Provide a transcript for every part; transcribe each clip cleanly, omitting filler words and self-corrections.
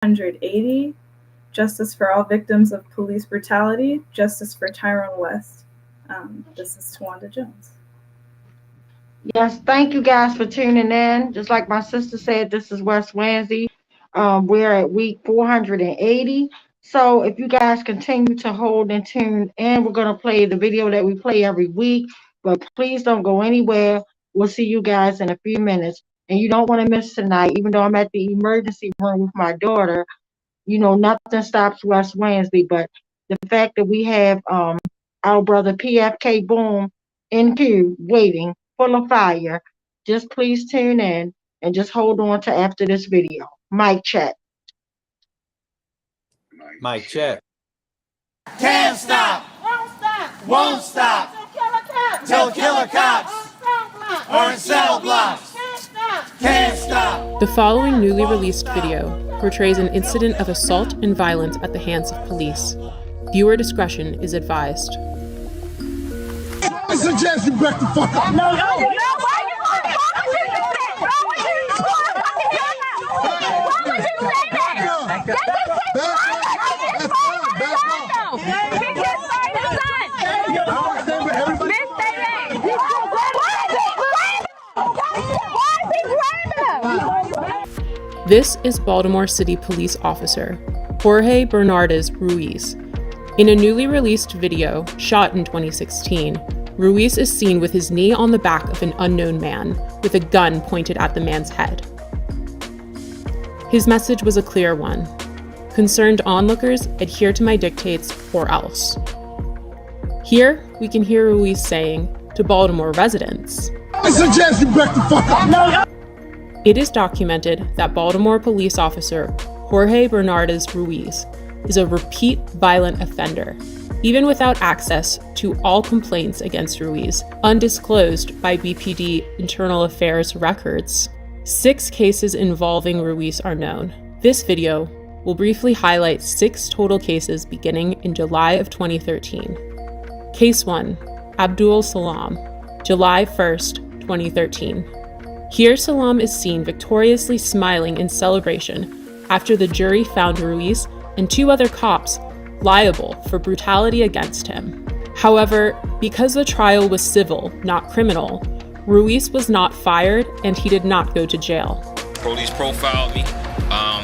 480, Justice for all victims of police brutality, Justice for Tyrone West. This is Tawanda Jones. Yes, thank you guys for tuning in. Just like my sister said, this is West Wednesday. We're at week 480. So if you guys continue to hold and tune in, we're going to play the video that we play every week. But please don't go anywhere. We'll see you guys in a few minutes. And you don't want to miss tonight, even though I'm at the emergency room with my daughter. You know, nothing stops West Wednesday. But the fact that we have our brother PFK Boom in queue waiting, full of fire. Just please tune in and just hold on to after this video. Mic check. Mic check. Can't stop. Won't stop. Won't stop. Till killer cops. Or in cell blocks. Can't stop. Can't stop. The following newly released video portrays an incident of assault and violence at the hands of police. Viewer discretion is advised. I suggest you back the fuck up. No, why you want to Why would you say that? This is Baltimore City Police Officer Jorge Bernardez Ruiz. In a newly released video shot in 2016, Ruiz is seen with his knee on the back of an unknown man with a gun pointed at the man's head. His message was a clear one. Concerned onlookers, adhere to my dictates or else. Here, we can hear Ruiz saying to Baltimore residents, I suggest you back the fuck up. It is documented that Baltimore police officer Jorge Bernardez Ruiz is a repeat violent offender, even without access to all complaints against Ruiz, undisclosed by BPD Internal Affairs records. 6 cases involving Ruiz are known. This video will briefly highlight 6 total cases beginning in July of 2013. Case 1, Abdul Salam, July 1st, 2013. Here Salam is seen victoriously smiling in celebration after the jury found Ruiz and 2 other cops liable for brutality against him. However, because the trial was civil, not criminal, Ruiz was not fired and he did not go to jail. Police profiled me.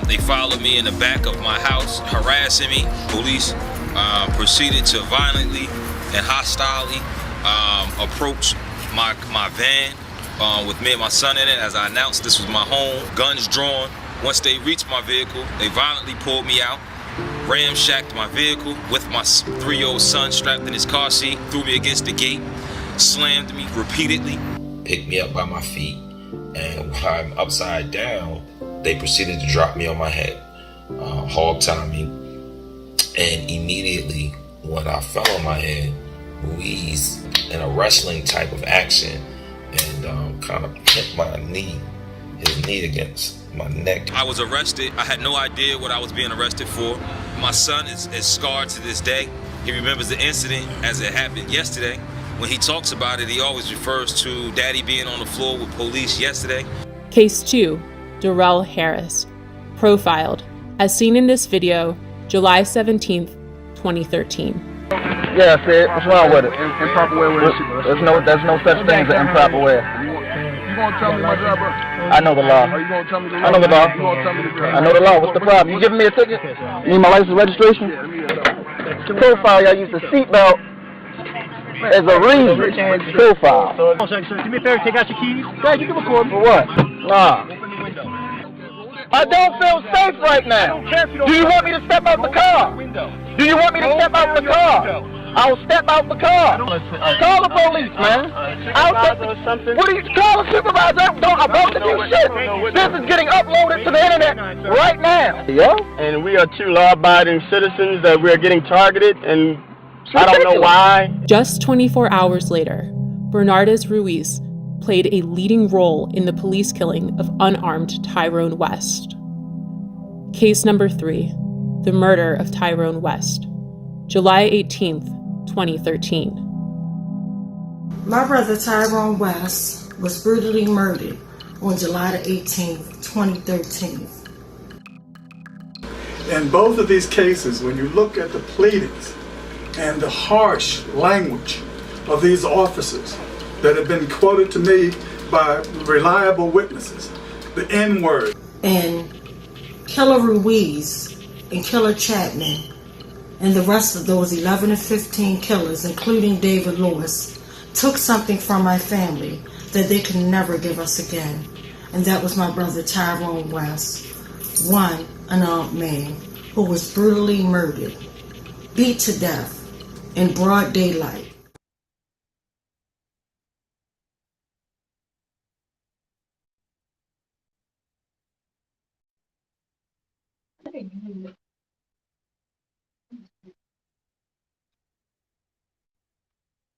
They followed me in the back of my house, harassing me. Police proceeded to violently and hostilely approach my van with me and my son in it. As I announced, this was my home, guns drawn. Once they reached my vehicle, they violently pulled me out, ramshacked my vehicle with my 3-year-old son strapped in his car seat, threw me against the gate, slammed me repeatedly. Picked me up by my feet, and while I'm upside down, they proceeded to drop me on my head, hog tie me, and immediately when I fell on my head, Ruiz, in a wrestling type of action, and kind of hit his knee against my neck. I was arrested. I had no idea what I was being arrested for. My son is scarred to this day. He remembers the incident as it happened yesterday. When he talks about it, he always refers to Daddy being on the floor with police yesterday. Case 2, Darrell Harris, profiled, as seen in this video, July 17th, 2013. Yeah, Sid, what's wrong with it? Improper way with it. There's no such thing as an improper way. You gonna tell me my job, bro? I know the law. Are you gonna tell me the law? I know the law. You gonna tell me the law? I know the law. What's the problem? You giving me a ticket? You need my license registration? Yeah, let me get it up. Profile, y'all use the seatbelt as a reason. Profile. Hold on a second, sir. Do me a favor, take out your keys. Dad, you can record. For what? Nah. I don't feel safe right now. Do you want me to step out the car? Do you want me to step out the car? I'll step out the car. Call the police, man. What are you call a supervisor? Don't about to do shit. This is getting uploaded to the internet right now. Yeah? And we are 2 law-abiding citizens that we are getting targeted, and I don't know why. Just 24 hours later, Bernardez Ruiz played a leading role in the police killing of unarmed Tyrone West. Case number 3, the murder of Tyrone West, July 18th, 2013. My brother Tyrone West was brutally murdered on July the 18th, 2013. In both of these cases, when you look at the pleadings and the harsh language of these officers that have been quoted to me by reliable witnesses, the N-word. And Killer Ruiz and Killer Chapman and the rest of those 11 to 15 killers, including David Lewis, took something from my family that they could never give us again. And that was my brother Tyrone West, one unarmed man who was brutally murdered, beat to death in broad daylight.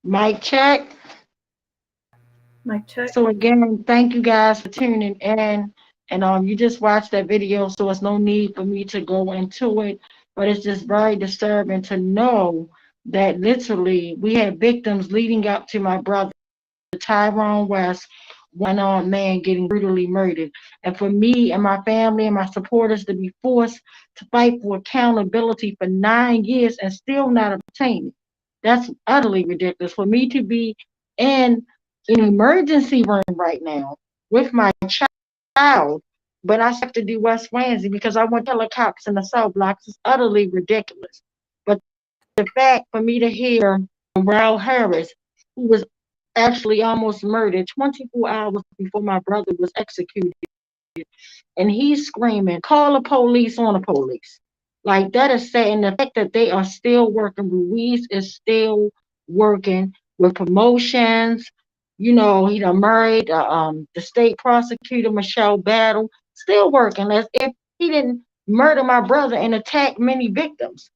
Mic check. Mic check. So again, thank you guys for tuning in. And you just watched that video, so it's no need for me to go into it. But it's just very disturbing to know that literally we had victims leading up to my brother Tyrone West, one armed man getting brutally murdered. And for me and my family and my supporters to be forced to fight for accountability for 9 years and still not obtain it, that's utterly ridiculous. For me to be in an emergency room right now with my child, but I have to do West Swansea because I want killer cops in the cell blocks is utterly ridiculous. But the fact for me to hear Raul Harris, who was actually almost murdered 24 hours before my brother was executed, and he's screaming, call the police on the police. Like, that is sad. And the fact that they are still working, Ruiz is still working with promotions. You know, he done married the state prosecutor, Michelle Battle, still working as if he didn't murder my brother and attack many victims.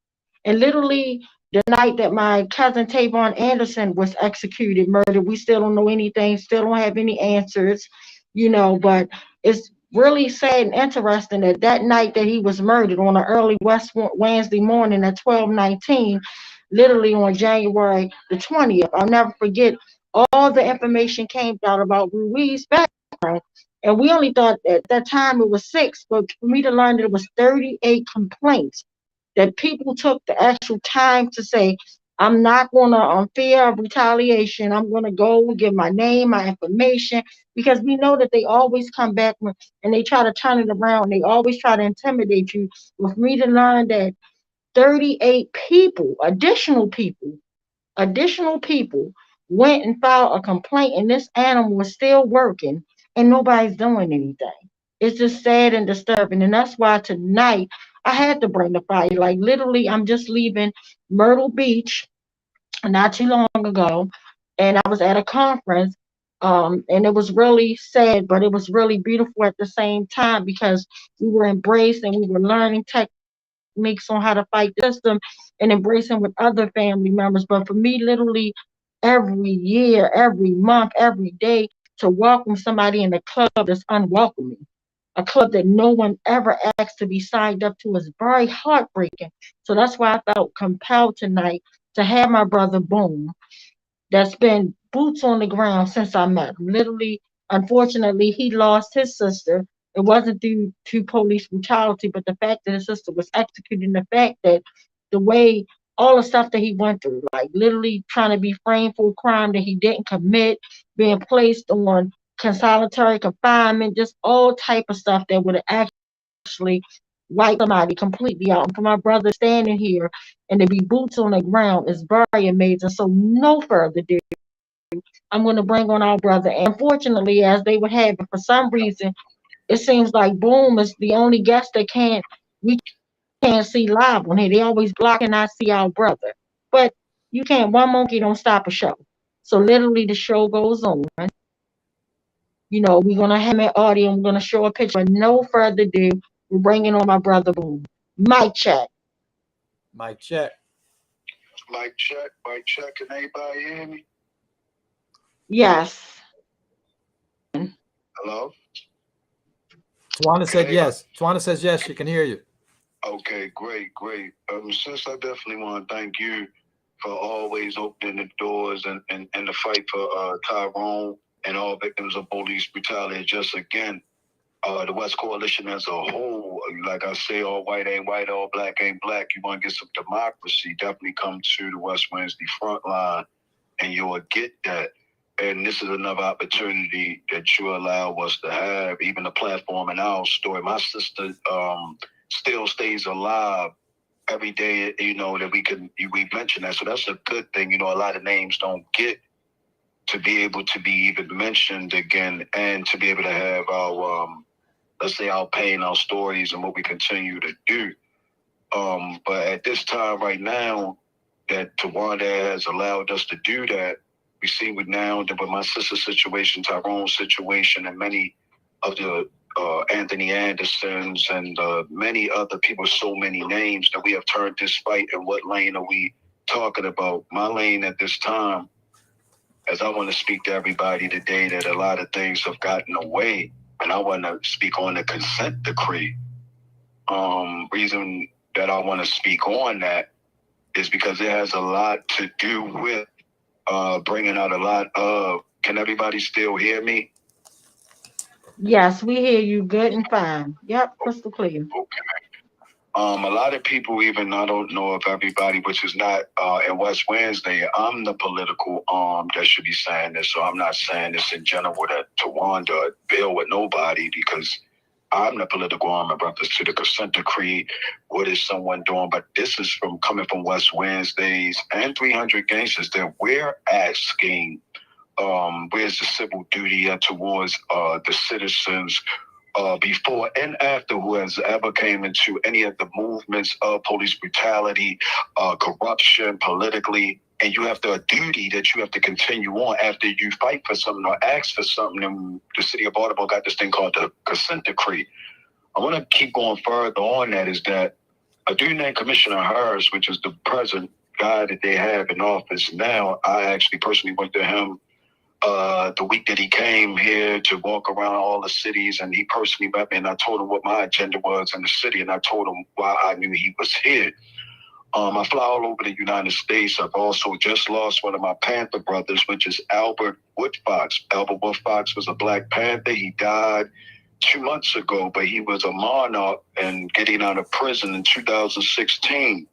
And literally, the night that my cousin Tavon Anderson was executed, murdered, we still don't know anything, still don't have any answers, you know, but it's really sad and interesting that that night that he was murdered on an early Wednesday morning at 12:19, literally on January the 20th, I'll never forget, all the information came out about Ruiz's background. And we only thought at that time it was 6, but for me to learn that it was 38 complaints, that people took the actual time to say, I'm not going to fear of retaliation. I'm going to go and give my name, my information, because we know that they always come back and they try to turn it around. They always try to intimidate you. With me to learn that 38 people, additional people, went and filed a complaint, and this animal is still working and nobody's doing anything. It's just sad and disturbing. And that's why tonight I had to bring the fire. Like, literally, I'm just leaving Myrtle Beach not too long ago, and I was at a conference, and it was really sad, but it was really beautiful at the same time because we were embraced and we were learning techniques on how to fight the system and embracing with other family members. But for me, literally, every year, every month, every day, to welcome somebody in a club that's unwelcoming, a club that no one ever asked to be signed up to, is very heartbreaking. So that's why I felt compelled tonight to have my brother Boom, that's been boots on the ground since I met him. Literally, unfortunately, he lost his sister. It wasn't due to police brutality, but the fact that his sister was executed, and the fact that the way all the stuff that he went through, like literally trying to be framed for a crime that he didn't commit, being placed on solitary confinement, just all type of stuff that would have actually wipe somebody completely out. And for my brother standing here and to be boots on the ground is very amazing. So no further ado, I'm going to bring on our brother. And unfortunately, as they would have it, for some reason, it seems like Boom is the only guest that we can't see live on here. They always block and I see our brother. But you can't, one monkey don't stop a show. So literally the show goes on. You know, we're going to have an audio, we're going to show a picture. But no further ado, we're bringing on my brother Boom. Mic check. Mic check. Mic check. Mic check. Can anybody hear me? Yes. Hello? Tawana said yes. Tawana says yes, she can hear you. Okay, great. Sis, I definitely want to thank you for always opening the doors and the fight for Tyrone and all victims of police brutality. Just again, the West Coalition as a whole, like I say, all white ain't white, all black ain't black. You want to get some democracy, definitely come to the West Wednesday front line and you'll get that. And this is another opportunity that you allow us to have, even the platform in our story. My sister still stays alive every day, you know, that we mention that. So that's a good thing. You know, a lot of names don't get to be able to be even mentioned again and to be able to have our, let's say, our pain, our stories, and what we continue to do. But at this time right now, that Tawanda has allowed us to do that, we see with now that with my sister's situation, Tyrone's situation, and many of the Anthony Andersons and many other people, so many names, that we have turned this fight. And what lane are we talking about? My lane at this time, as I want to speak to everybody today, that a lot of things have gotten away, and I want to speak on the consent decree. Reason that I want to speak on that is because it has a lot to do with bringing out a lot of. Can everybody still hear me? Yes, we hear you good and fine. Yep, crystal clear. Okay. A lot of people, even I don't know if everybody, which is not in West Wednesday, I'm the political arm that should be saying this. So I'm not saying this in general that Tawanda bill with nobody, because I'm the political arm in reference to the consent decree. What is someone doing? But this is coming from West Wednesdays and 300 Gangsters, that we're asking, where's the civil duty towards the citizens before and after who has ever came into any of the movements of police brutality, corruption, politically, and you have a duty that you have to continue on after you fight for something or ask for something. And the city of Baltimore got this thing called the consent decree. I want to keep going further on that, is that a dude named Commissioner Harris, which is the present guy that they have in office now, I actually personally went to him the week that he came here to walk around all the cities, and he personally met me, and I told him what my agenda was in the city, and I told him why I knew he was here. I fly all over the United States. I've also just lost one of my Panther brothers, which is Albert Woodfox. Albert Woodfox was a Black Panther. He died 2 months ago, but he was a monarch and getting out of prison in 2016.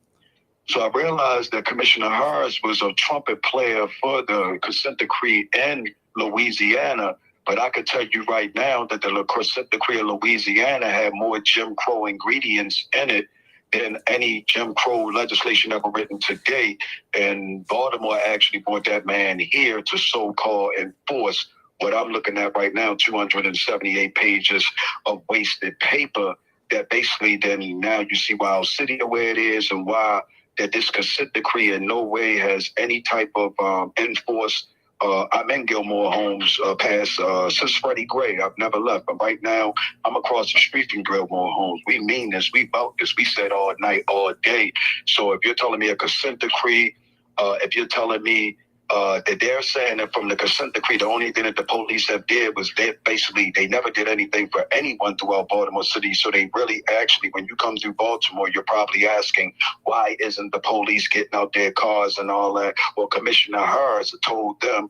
So I realized that Commissioner Harris was a trumpet player for the consent decree in Louisiana. But I could tell you right now that the consent decree of Louisiana had more Jim Crow ingredients in it than any Jim Crow legislation ever written today. And Baltimore actually brought that man here to so-called enforce what I'm looking at right now, 278 pages of wasted paper that basically then now you see why our city the way it is, and why that this consent decree in no way has any type of enforce. I'm in Gilmore Homes past since Freddie Gray. I've never left, but right now I'm across the street from Gilmore Homes. We mean this. We about this. We said all night, all day. So if you're telling me a consent decree, if you're telling me that they're saying that from the consent decree, the only thing that the police have did was they never did anything for anyone throughout Baltimore City. So they really actually, when you come through Baltimore, you're probably asking, why isn't the police getting out their cars and all that? Well, Commissioner Harris told them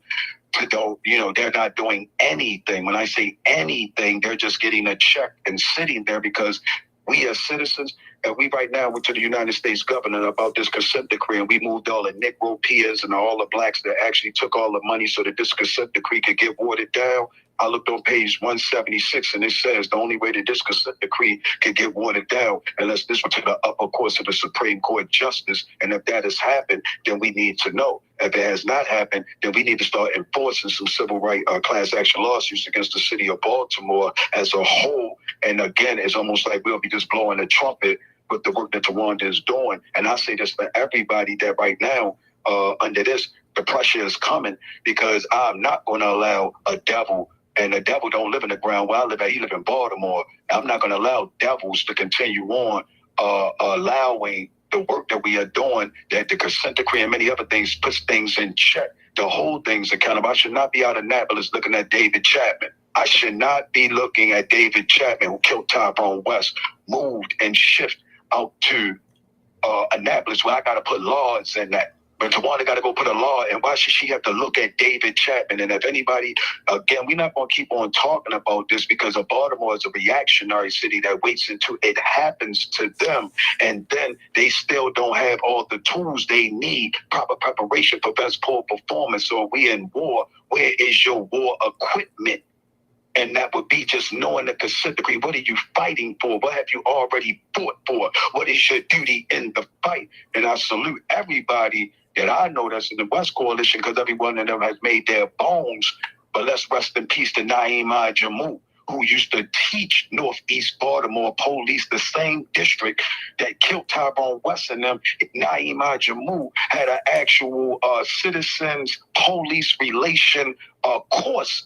to don't, they're not doing anything. When I say anything, they're just getting a check and sitting there, because we as citizens, and we right now went to the United States governor about this consent decree, and we moved all the Negro peers and all the blacks that actually took all the money so that this consent decree could get watered down. I looked on page 176, and it says the only way that this consent decree could get watered down unless this went to the upper courts of the Supreme Court Justice. And if that has happened, then we need to know. If it has not happened, then we need to start enforcing some civil right class action lawsuits against the city of Baltimore as a whole. And again, it's almost like we'll be just blowing a trumpet with the work that Tawanda is doing. And I say this for everybody that right now, under this, the pressure is coming, because I'm not going to allow a devil, and the devil don't live in the ground where I live at. He live in Baltimore. I'm not going to allow devils to continue on allowing the work that we are doing, that the consent decree and many other things puts things in check, to hold things accountable. I should not be out of Annapolis looking at David Chapman. I should not be looking at David Chapman, who killed Tyrone West, moved and shifted out to Annapolis, where I got to put laws in that. But Tawanda got to go put a law, and why should she have to look at David Chapman? And if anybody, again, we're not going to keep on talking about this because of Baltimore is a reactionary city that waits until it happens to them, and then they still don't have all the tools they need, proper preparation for best poor performance. So we in war. Where is your war equipment? And that would be just knowing the consent decree. What are you fighting for? What have you already fought for? What is your duty in the fight? And I salute everybody that I know that's in the West Coalition because every one of them has made their bones. But let's rest in peace to Naima Jamu, who used to teach Northeast Baltimore police, the same district that killed Tyrone West and them. Naima Jamu had an actual citizens police relation course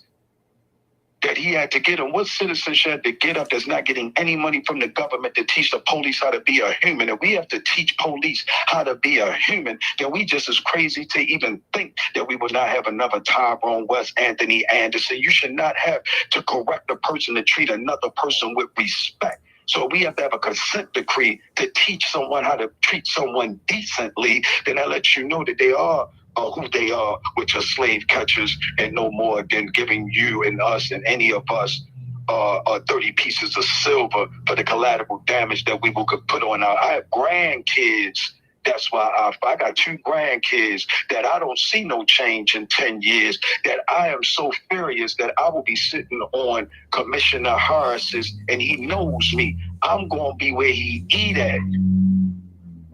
that he had to get him. What citizens had to get up that's not getting any money from the government to teach the police how to be a human? And we have to teach police how to be a human. Then we just as crazy to even think that we will not have another Tyrone West, Anthony Anderson. You should not have to correct a person to treat another person with respect. So we have to have a consent decree to teach someone how to treat someone decently. Then that lets you know that they are who they are, which are slave catchers, and no more than giving you and us and any of us 30 pieces of silver for the collateral damage that we will put on our. I have grandkids. That's why I got 2 grandkids that I don't see no change in 10 years, that I am so furious that I will be sitting on Commissioner Harris's, and he knows me. I'm going to be where he eat at.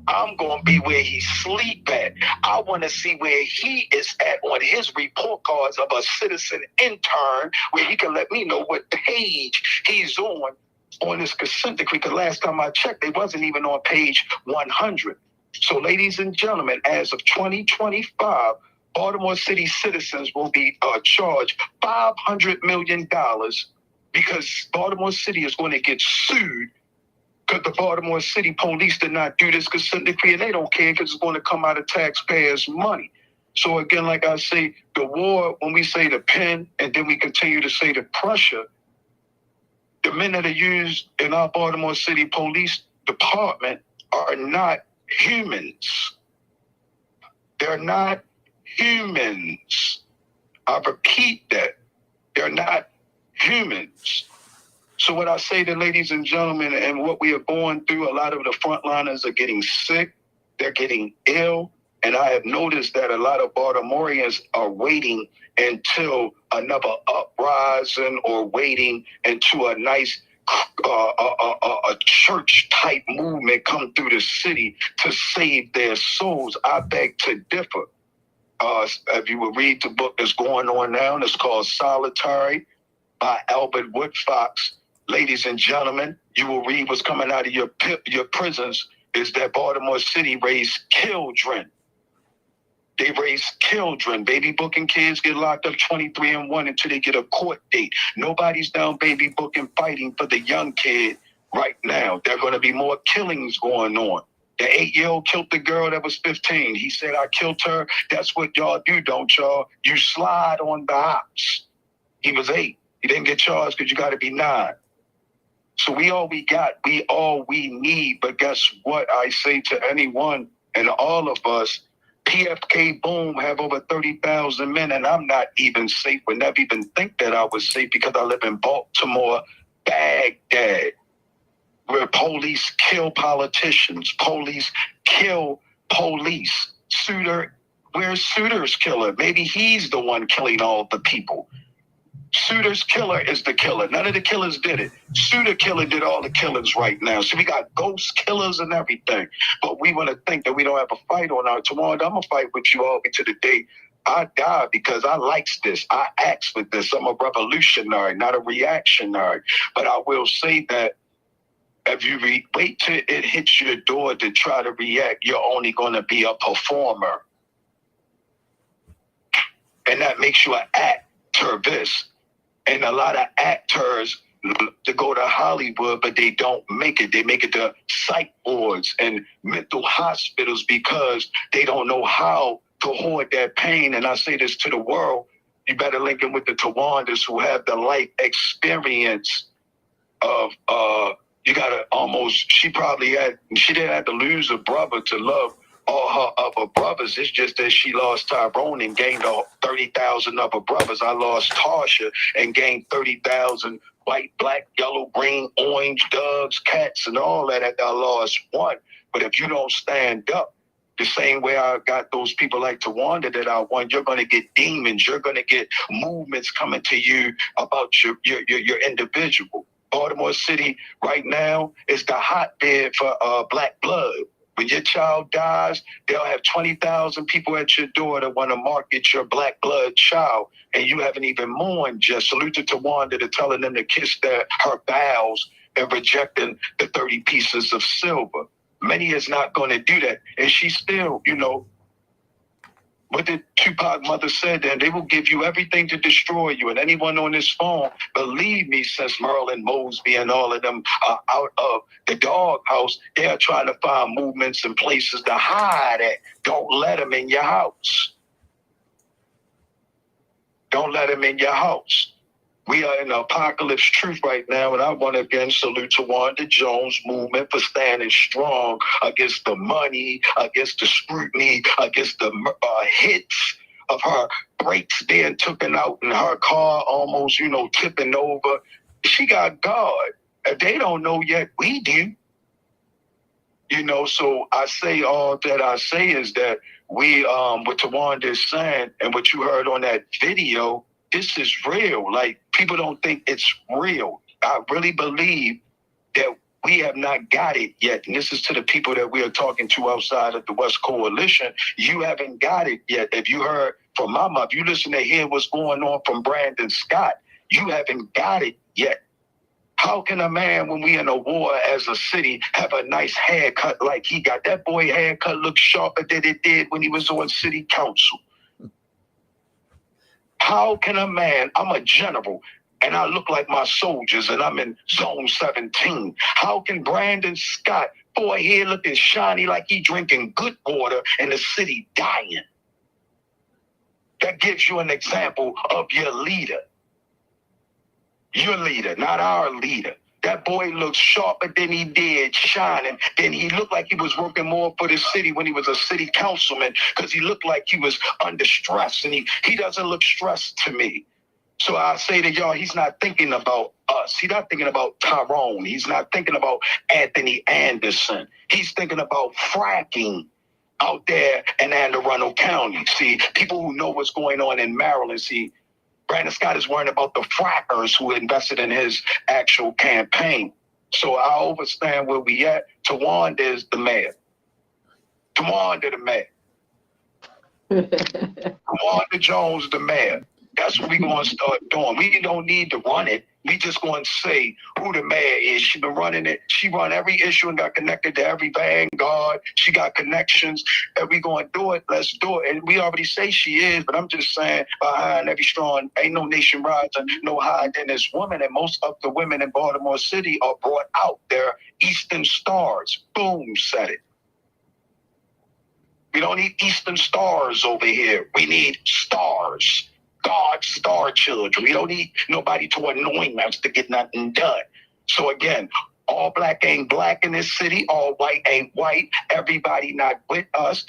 I'm going to be where he sleep at. I want to see where he is at on his report cards of a citizen intern, where he can let me know what page he's on this consent decree. Because last time I checked, they wasn't even on page 100. So, ladies and gentlemen, as of 2025, Baltimore City citizens will be charged $500 million because Baltimore City is going to get sued because the Baltimore City Police did not do this consent decree, and they don't care because it's going to come out of taxpayers' money. So again, like I say, the war, when we say the pen, and then we continue to say the pressure, the men that are used in our Baltimore City Police Department are not humans. They're not humans. I repeat that. They're not humans. So what I say to ladies and gentlemen, and what we are going through, a lot of the frontliners are getting sick, they're getting ill, and I have noticed that a lot of Baltimoreans are waiting until another uprising or waiting until a nice a church-type movement come through the city to save their souls. I beg to differ. If you will read the book that's going on now, it's called Solitary by Albert Woodfox. Ladies and gentlemen, you will read what's coming out of your prisons is that Baltimore City raised children. They raise children. Baby booking kids get locked up 23-1 until they get a court date. Nobody's down baby booking fighting for the young kid right now. There are going to be more killings going on. The 8-year-old killed the girl that was 15. He said, I killed her. That's what y'all do, don't y'all? You slide on the ops. He was 8. He didn't get charged because you got to be 9. So we all we got, we all we need. But guess what? I say to anyone and all of us, PFK Boom have over 30,000 men, and I'm not even safe. Would never even think that I was safe because I live in Baltimore, Baghdad, where police kill politicians, police kill police. Suter, where's Suter's killer? Maybe he's the one killing all the people. Suter's killer is the killer. None of the killers did it. Suter killer did all the killings right now. So we got ghost killers and everything. But we want to think that we don't have a fight on our tomorrow. I'm going to fight with you all to the day I die because I likes this. I asked for this. I'm a revolutionary, not a reactionary. But I will say that if you wait till it hits your door to try to react, you're only going to be a performer. And that makes you an activist. And a lot of actors to go to Hollywood, but they don't make it. They make it to psych wards and mental hospitals because they don't know how to hoard that pain. And I say this to the world, you better link in with the Tawandas who have the life experience of, you gotta almost, she didn't have to lose a brother to love all her other brothers. It's just that she lost Tyrone and gained 30,000 other brothers. I lost Tasha and gained 30,000 white, black, yellow, green, orange, dogs, cats, and all that. I lost one. But if you don't stand up, the same way I got those people like Tawanda that I won, you're going to get demons. You're going to get movements coming to you about your individual. Baltimore City right now is the hotbed for black blood. When your child dies, they'll have 20,000 people at your door that want to market your black blood child, and you haven't even mourned. Just salute to Tawanda to telling them to kiss her vows and rejecting the 30 pieces of silver. Many is not going to do that, and she still, what did Tupac mother said, then they will give you everything to destroy you. And anyone on this phone, believe me, since Merlin Mosby and all of them are out of the doghouse, they are trying to find movements and places to hide at. Don't let them in your house. Don't let them in your house. We are in the apocalypse truth right now, and I want to again salute Tawanda Jones movement for standing strong against the money, against the scrutiny, against the hits of her brakes being taken out and her car almost, tipping over. She got God. If they don't know yet, we do. So I say all that I say is that we, what Tawanda is saying and what you heard on that video, this is real. Like, people don't think it's real. I really believe that we have not got it yet. And this is to the people that we are talking to outside of the West Coalition. You haven't got it yet. If you heard from my mouth, you listen to hear what's going on from Brandon Scott, you haven't got it yet. How can a man, when we in a war as a city, have a nice haircut like he got? That boy haircut looks sharper than it did when he was on city council. How can a man, I'm a general, and I look like my soldiers, and I'm in zone 17. How can Brandon Scott, boy, here looking shiny like he drinking good water and the city dying? That gives you an example of your leader. Your leader, not our leader. That boy looks sharper than he did, shining. Then he looked like he was working more for the city when he was a city councilman, because he looked like he was under stress, and he doesn't look stressed to me. So I say to y'all, he's not thinking about us. He's not thinking about Tyrone. He's not thinking about Anthony Anderson. He's thinking about fracking out there in Anne Arundel County. See, people who know what's going on in Maryland, see, Brandon Scott is worrying about the frackers who invested in his actual campaign. So I understand where we at. Tawanda is the mayor. Tawanda the mayor. Tawanda Jones the mayor. That's what we're going to start doing. We don't need to run it. We just going to say who the mayor is. She been running it. She run every issue and got connected to every vanguard. She got connections. And we going to do it. Let's do it. And we already say she is, but I'm just saying behind every strong, ain't no nation rising, no higher than this woman. And most of the women in Baltimore City are brought out there. Eastern Stars. Boom, said it. We don't need Eastern Stars over here. We need stars. God's star children. We don't need nobody to anoint us to get nothing done. So again, all black ain't black in this city. All white ain't white. Everybody not with us.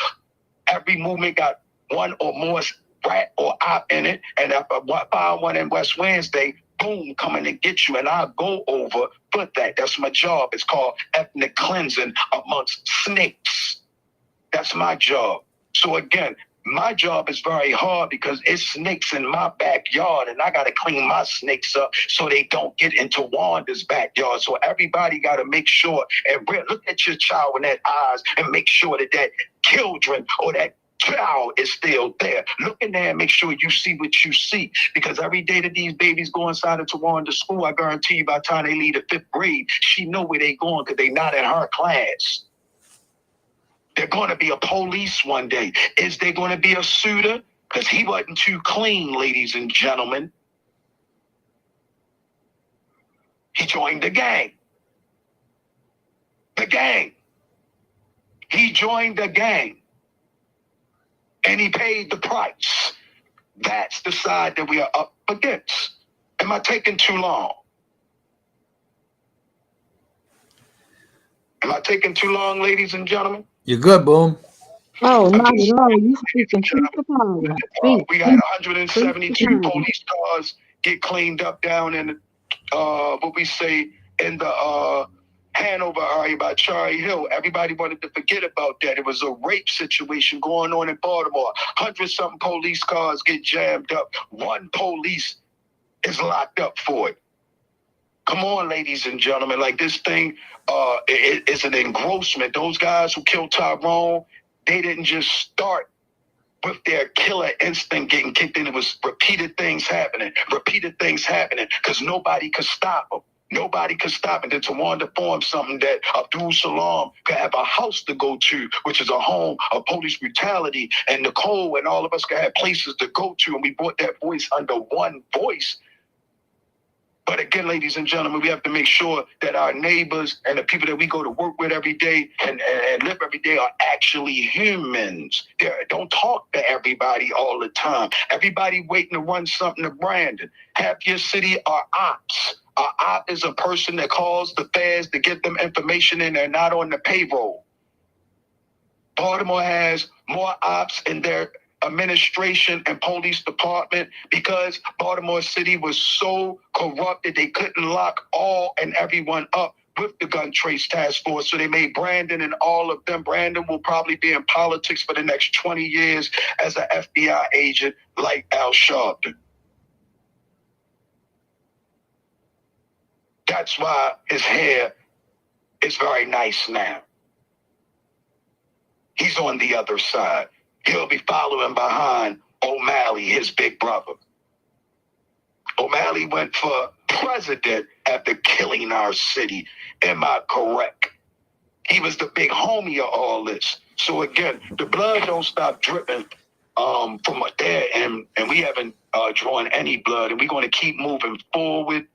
Every movement got one or more rat or op in it. And if I find one in West Wednesday, boom, coming to get you. And I'll go over for that. That's my job. It's called ethnic cleansing amongst snakes. That's my job. So again, my job is very hard because it's snakes in my backyard, and I got to clean my snakes up so they don't get into Wanda's backyard. So everybody got to make sure and look at your child in that eyes and make sure that children or that child is still there. Look in there and make sure you see what you see, because every day that these babies go inside of Tawanda's school, I guarantee you by the time they leave the 5th grade, she know where they going because they not in her class. They're going to be a police one day. Is there going to be a suitor? Because he wasn't too clean, ladies and gentlemen. He joined the gang. The gang. He joined the gang. And he paid the price. That's the side that we are up against. Am I taking too long? Am I taking too long, ladies and gentlemen? You're good, Boom. Oh, not at all. You speaking truth to power. Speak. We had 172 police cars get cleaned up down in what we say in the Hanover area by Cherry Hill. Everybody wanted to forget about that. It was a rape situation going on in Baltimore. 100-something police cars get jammed up. One police is locked up for it. Come on, ladies and gentlemen. Like, this thing is an engrossment. Those guys who killed Tyrone, they didn't just start with their killer instinct getting kicked in. It was repeated things happening, because nobody could stop them. Nobody could stop it. Then Tawanda formed something that Abdul Salam could have a house to go to, which is a home of police brutality. And Nicole and all of us could have places to go to. And we brought that voice under one voice. But again, ladies and gentlemen, we have to make sure that our neighbors and the people that we go to work with every day and live every day are actually humans. Don't talk to everybody all the time. Everybody waiting to run something to Brandon. Half your city are ops. An op is a person that calls the feds to get them information and they're not on the payroll. Baltimore has more ops in their administration and police department because Baltimore City was so corrupted they couldn't lock all and everyone up with the gun trace task force. So they made Brandon and all of them. Brandon will probably be in politics for the next 20 years as an FBI agent like Al Sharpton. That's why his hair is very nice now. He's on the other side. He'll be following behind O'Malley, his big brother. O'Malley went for president after killing our city. Am I correct? He was the big homie of all this. So again, the blood don't stop dripping from there, and we haven't drawn any blood, and we're going to keep moving forward.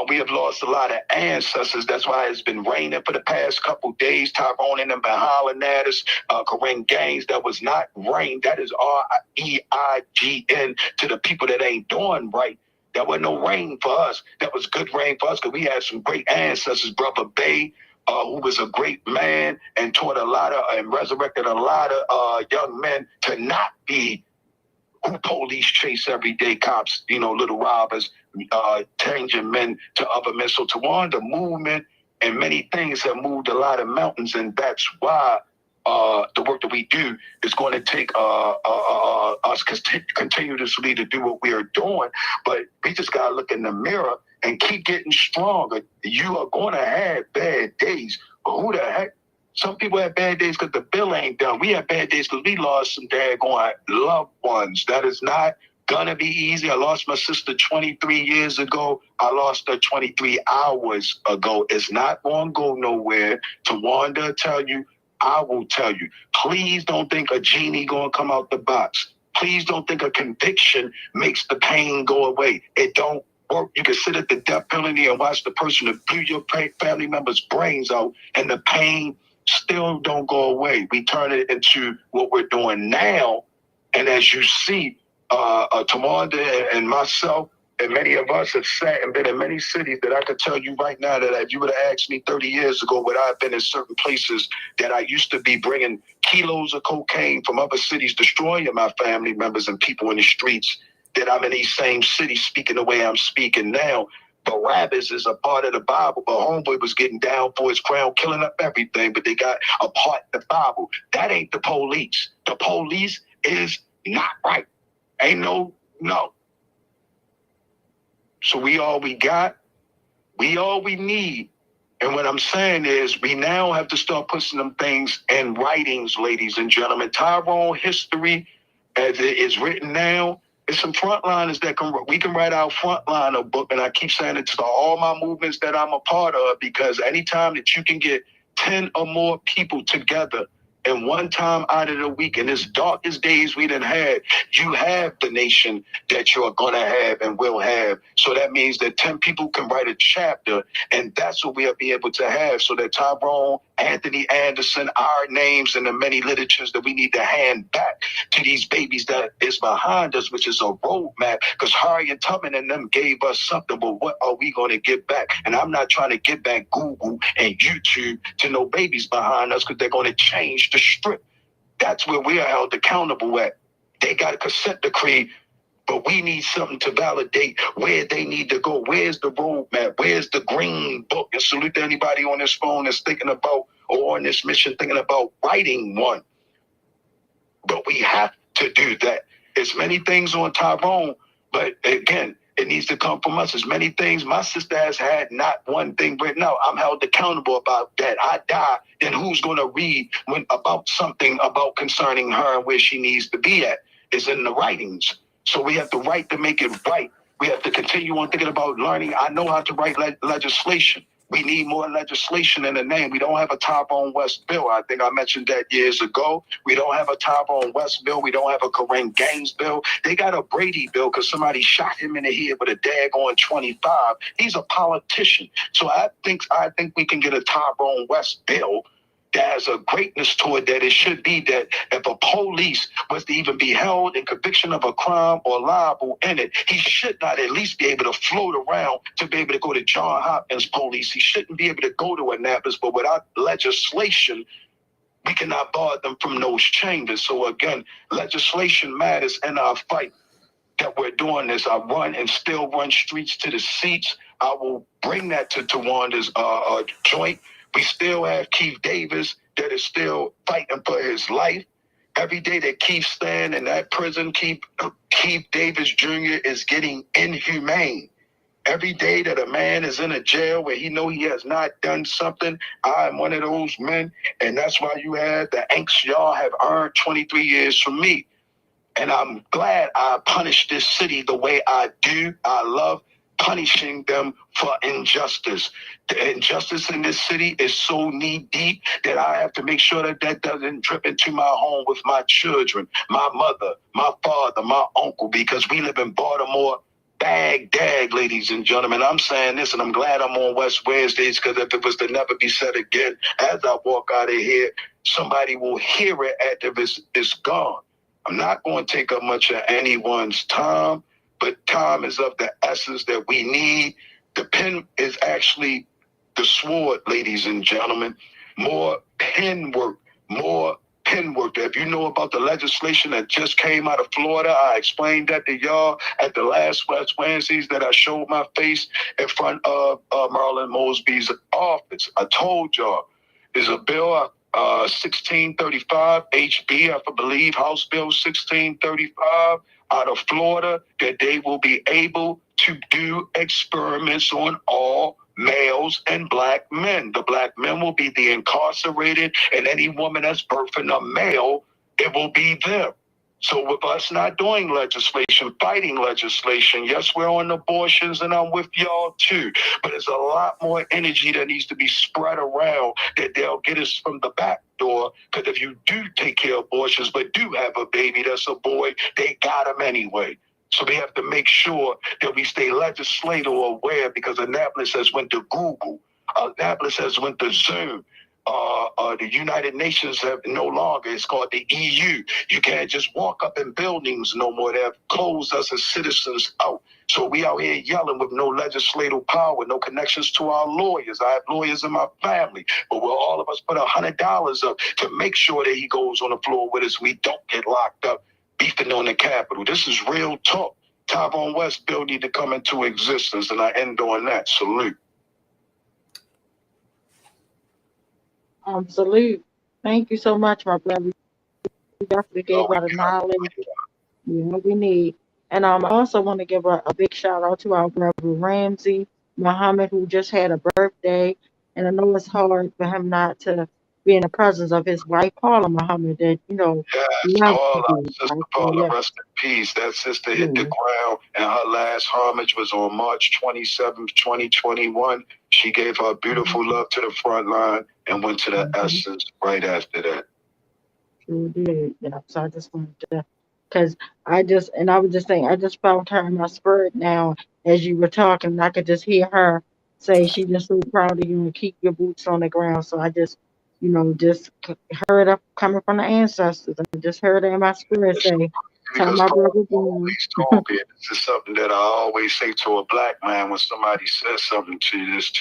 We have lost a lot of ancestors. That's why it's been raining for the past couple days. Tyrone and them been hollering at us. Corinne Gaines, that was not rain. That is REIGN to the people that ain't doing right. That wasn't no rain for us. That was good rain for us because we had some great ancestors. Brother Bay, who was a great man and taught a lot of and resurrected a lot of young men to not be who police chase every day, cops, little robbers, changing men to other men. So Tawanda movement and many things have moved a lot of mountains, and that's why the work that we do is going to take us continuously to do what we are doing. But we just got to look in the mirror and keep getting stronger. You are going to have bad days, but who the heck? Some people have bad days because the bill ain't done. We have bad days because we lost some daggone loved ones. That is not going to be easy. I lost my sister 23 years ago. I lost her 23 hours ago. It's not going to go nowhere. Tawanda tell you, I will tell you. Please don't think a genie going to come out the box. Please don't think a conviction makes the pain go away. It don't work. You can sit at the death penalty and watch the person abuse your family member's brains out, and the pain still don't go away. We turn it into what we're doing now. And as you see, Tawanda and myself and many of us have sat and been in many cities that I could tell you right now that if you would have asked me 30 years ago, would I have been in certain places that I used to be bringing kilos of cocaine from other cities, destroying my family members and people in the streets, that I'm in these same cities speaking the way I'm speaking now. Barabbas is a part of the Bible, but homeboy was getting down for his crown, killing up everything, but they got a part of the Bible. That ain't the police. The police is not right. Ain't no. So we all we got, we all we need. And what I'm saying is we now have to start putting them things in writings, ladies and gentlemen. Tyrone history, as it is written now, it's some frontliners that we can write our frontliner book, and I keep saying it to all my movements that I'm a part of, because anytime that you can get 10 or more people together in one time out of the week, in this darkest days we done had, you have the nation that you're going to have and will have. So that means that 10 people can write a chapter, and that's what we'll be able to have, so that Tyrone, Anthony Anderson, our names, and the many literatures that we need to hand back to these babies that is behind us, which is a roadmap, because Harriet Tubman and them gave us something, but what are we going to give back? And I'm not trying to give back Google and YouTube to no babies behind us, because they're going to change the strip. That's where we are held accountable at. They got a consent decree, but we need something to validate where they need to go. Where's the roadmap? Where's the green book? And salute to anybody on this phone that's thinking about, or on this mission thinking about writing one. But we have to do that. There's many things on Tyrone, but again, it needs to come from us. There's many things. My sister has had not one thing written out. I'm held accountable about that. I die, then who's going to read about something about concerning her and where she needs to be at? Is in the writings. So we have to write to make it right. We have to continue on thinking about learning. I know how to write legislation. We need more legislation in the name. We don't have a Tyrone West bill. I think I mentioned that years ago. We don't have a Tyrone West bill. We don't have a Corinne Gaines bill. They got a Brady bill because somebody shot him in the head with a daggone 25. He's a politician. So I think we can get a Tyrone West bill that has a greatness to it, that it should be that if a police was to even be held in conviction of a crime or liable in it, he should not at least be able to float around to be able to go to John Hopkins police. He shouldn't be able to go to Annapolis, but without legislation, we cannot bar them from those chambers. So again, legislation matters in our fight that we're doing this. I run and still run streets to the seats. I will bring that to Tawanda's joint. We still have Keith Davis that is still fighting for his life. Every day that Keith stand in that prison, Keith Davis Jr. is getting inhumane. Every day that a man is in a jail where he know he has not done something, I am one of those men, and that's why you have the angst y'all have earned 23 years from me. And I'm glad I punished this city the way I do. I love punishing them for injustice. The injustice in this city is so knee-deep that I have to make sure that that doesn't drip into my home with my children, my mother, my father, my uncle, because we live in Baltimore, Baghdad, ladies and gentlemen. I'm saying this, and I'm glad I'm on West Wednesdays, because if it was to never be said again, as I walk out of here, somebody will hear it after it's gone. I'm not going to take up much of anyone's time, but time is of the essence that we need. The pen is actually the sword, ladies and gentlemen. More pen work. If you know about the legislation that just came out of Florida, I explained that to y'all at the last West Wednesdays that I showed my face in front of Marilyn Mosby's office. I told y'all, there's a bill, 1635 HB, I believe, House Bill 1635, out of Florida, that they will be able to do experiments on all males and black men. The black men will be the incarcerated, and any woman that's birthing a male, it will be them. So with us not doing legislation, fighting legislation, yes, we're on abortions, and I'm with y'all too, but there's a lot more energy that needs to be spread around that they'll get us from the back door, because if you do take care of abortions but do have a baby that's a boy, they got him anyway. So we have to make sure that we stay legislative aware, because Annapolis has went to Google. Annapolis has went to Zoom. The United Nations have no longer, it's called the EU. You can't just walk up in buildings no more. They have closed us as citizens out. So we out here yelling with no legislative power, no connections to our lawyers. I have lawyers in my family, but will all of us put $100 up to make sure that he goes on the floor with us? We don't get locked up beefing on the Capitol. This is real talk. Tyrone West bill need to come into existence, and I end on that. Salute. Salute. Thank you so much, my brother. You definitely gave out the knowledge we need. And I also want to give a big shout out to our brother Ramsey Muhammad, who just had a birthday. And I know it's hard for him not to be in the presence of his wife, Paula Muhammad, that, Paula, Sister Paula, rest in peace. That sister hit the ground, and her last homage was on March 27th, 2021. She gave her beautiful love to the front line and went to the essence right after that. Sure did. Yeah. So I just wanted to, because I was just saying, I just felt her in my spirit now as you were talking. I could just hear her say she's just so proud of you and keep your boots on the ground. So I just, just heard her coming from the ancestors. I just heard her in my spirit say, tell my brother this is something that I always say to a black man when somebody says something to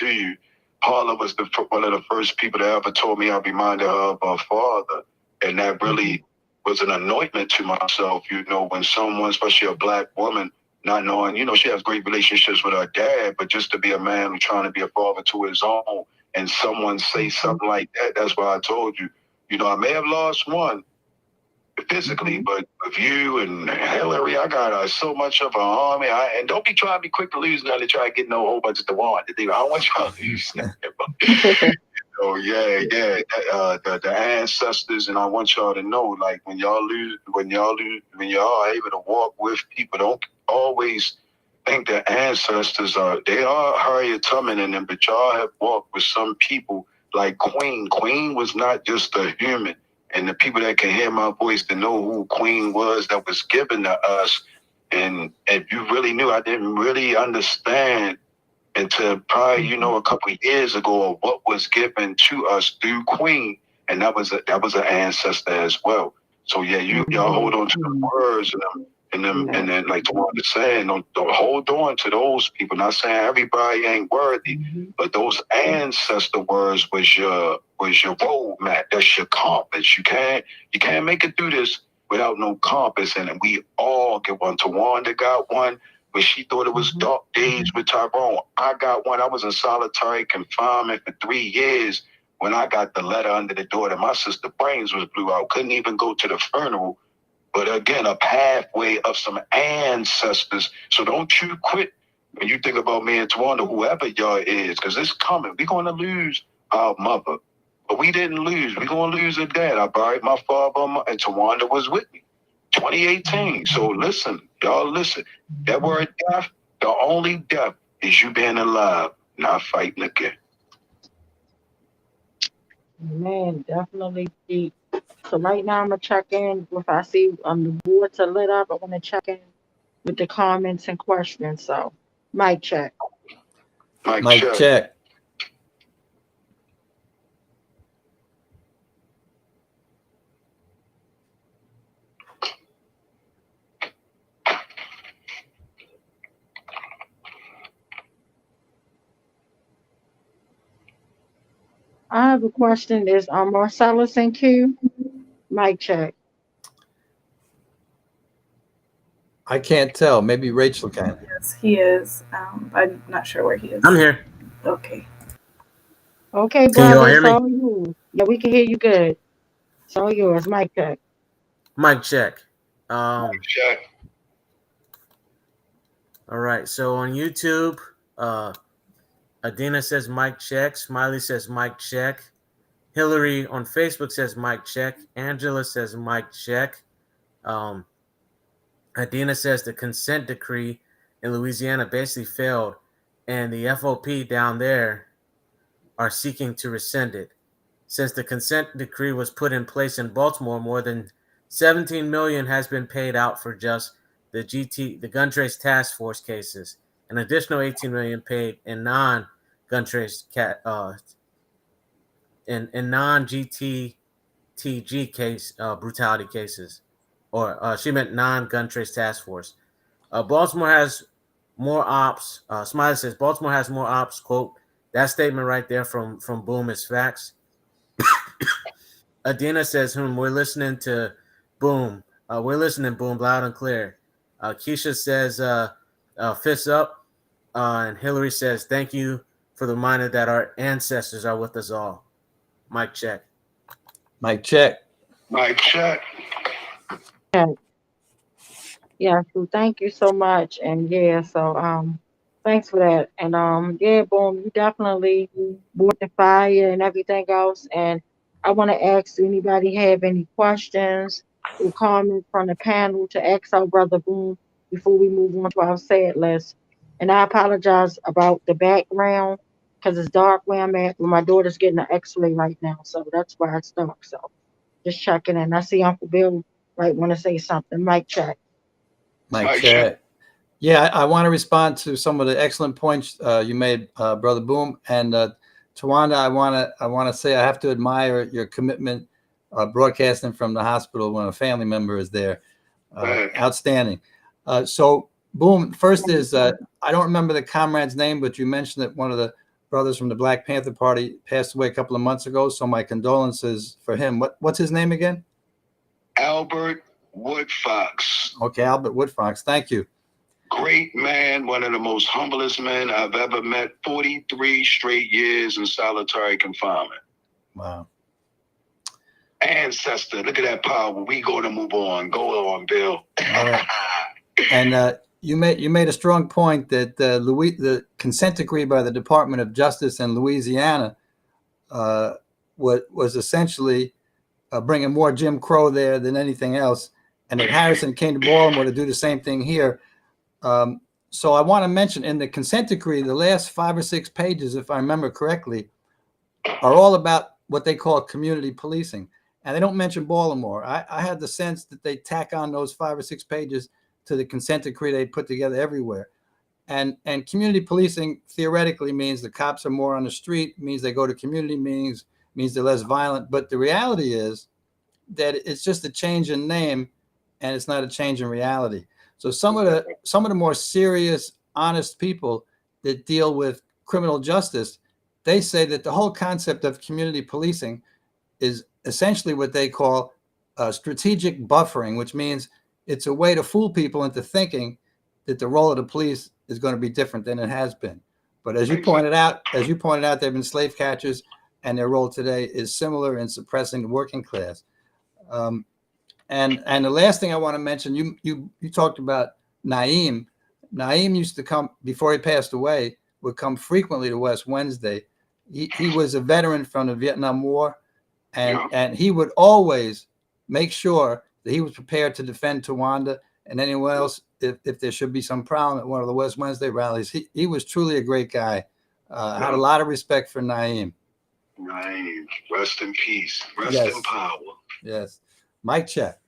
you. Paula was one of the first people that ever told me I reminded her of her father. And that really was an anointment to myself. You know, when someone, especially a black woman, not knowing, you know, she has great relationships with her dad, but just to be a man who's trying to be a father to his own, and someone say something like that, that's why I told you, you know, I may have lost one physically, but with you and Hillary, I got so much of an army. And don't be trying to be quick to lose nothing to try to get no whole bunch of the want. I don't want y'all to lose nothing. Oh yeah, the ancestors, and I want y'all to know, like when y'all are able to walk with people, don't always think the ancestors they are Harriet Tubman and them, but y'all have walked with some people like Queen. Queen was not just a human, and the people that can hear my voice to know who Queen was, that was given to us. And if you really knew, I didn't really understand until probably, you know, a couple of years ago of what was given to us through Queen, and that was an ancestor as well. So yeah, y'all hold on to the words and then like the one that's saying, don't hold on to those people. Not saying everybody ain't worthy, but those ancestor words was your roadmap. That's your compass. You can't make it through this without no compass. And we all get one. Tawanda got one. But she thought it was dark days with Tyrone. I got one. I was in solitary confinement for 3 years when I got the letter under the door that my sister brains was blew out. Couldn't even go to the funeral. But again, a pathway of some ancestors. So don't you quit when you think about me and Tawanda, whoever y'all is, because it's coming. We're going to lose our mother. But we didn't lose. We're going to lose a dad. I buried my father, and Tawanda was with me. 2018. So listen, y'all listen. That word death, the only death is you being alive, not fighting again. Man, definitely deep. So right now I'm gonna check in. If I see the boards are lit up, I want to check in with the comments and questions. So mic check. Mic check. I have a question. Is Marcellus in queue? Mic check. I can't tell. Maybe Rachel can. Yes, he is. I'm not sure where he is. I'm here. Okay. Okay, Can you all brother, hear it's me? all yours. Yeah, we can hear you good. It's all yours. Mic check. Mic check. Check. All right. So on YouTube, Adina says mic check. Smiley says mic check. Hillary on Facebook says mic check. Angela says mic check. Adina says the consent decree in Louisiana basically failed, and the FOP down there are seeking to rescind it. Since the consent decree was put in place in Baltimore, more than $17 million has been paid out for just the gun trace task force cases. An additional $18 million paid in non-gun trace in non-GTTG case brutality cases, or she meant non-gun trace task force. Baltimore has more ops. Smiley says Baltimore has more ops. Quote, that statement right there from Boom is facts. Adina says, we're listening to Boom. We're listening, Boom, loud and clear. Keisha says, fists up. And Hillary says, thank you for the reminder that our ancestors are with us all. Mic check. Mic check. Mic check. Yeah, so thank you so much. And yeah, so thanks for that. And yeah, Boom, you definitely brought the fire and everything else. And I want to ask, anybody have any questions or comments from the panel to ask our brother Boom before we move on to our sad list? And I apologize about the background because it's dark where I'm at, but my daughter's getting an x-ray right now, so that's why it's dark. So just checking in. I see Uncle Bill might want to say something. Mic check. Mic check. Yeah, I want to respond to some of the excellent points you made, Brother Boom. And Tawanda, I want to say I have to admire your commitment broadcasting from the hospital when a family member is there. Outstanding. So, Boom, first is, I don't remember the comrade's name, but you mentioned that one of the brothers from the Black Panther Party passed away a couple of months ago. So my condolences for him. What's his name again? Albert Woodfox. Okay, Albert Woodfox. Thank you. Great man, one of the most humblest men I've ever met. 43 straight years in solitary confinement. Wow. Ancestor, look at that power. We going to move on. Go on, Bill. All right. And you made a strong point that the consent decree by the Department of Justice in Louisiana was essentially bringing more Jim Crow there than anything else, and that Harrison came to Baltimore to do the same thing here. So I want to mention in the consent decree, the last 5 or 6 pages, if I remember correctly, are all about what they call community policing. And they don't mention Baltimore. I had the sense that they tack on those 5 or 6 pages to the consent decree they put together everywhere. And community policing theoretically means the cops are more on the street, means they go to community meetings, means they're less violent. But the reality is that it's just a change in name, and it's not a change in reality. So some of the more serious, honest people that deal with criminal justice, they say that the whole concept of community policing is essentially what they call strategic buffering, which means it's a way to fool people into thinking that the role of the police is going to be different than it has been. But as you pointed out, they've been slave catchers, and their role today is similar in suppressing the working class. And the last thing I want to mention, you talked about Naeem. Naeem used to come, before he passed away, would come frequently to West Wednesday. He was a veteran from the Vietnam War, and he would always make sure that he was prepared to defend Tawanda and anyone else if there should be some problem at one of the West Wednesday rallies. He was truly a great guy. I had a lot of respect for Naeem. Naeem, rest in peace. Rest in power. Yes. Mic check.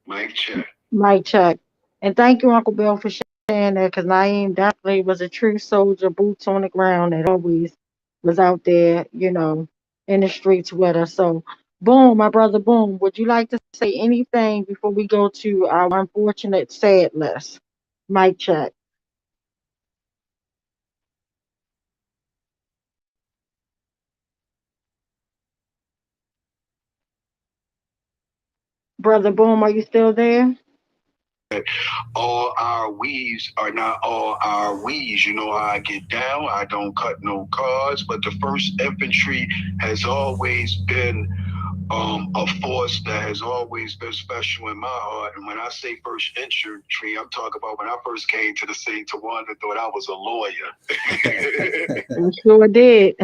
Mic check. Mic check. And thank you, Uncle Bill, for sharing that, because Naeem definitely was a true soldier, boots on the ground, and always was out there, you know, in the streets with us. So, Boom, my brother Boom, would you like to say anything before we go to our unfortunate sad list? Mic check. Brother Boom, are you still there? All our weaves are not all our weaves. You know how I get down. I don't cut no cards, but the 1st Infantry has always been a force that has always been special in my heart. And when I say 1st Infantry, I'm talking about when I first came to the city, Tawanda thought I was a lawyer. You sure did.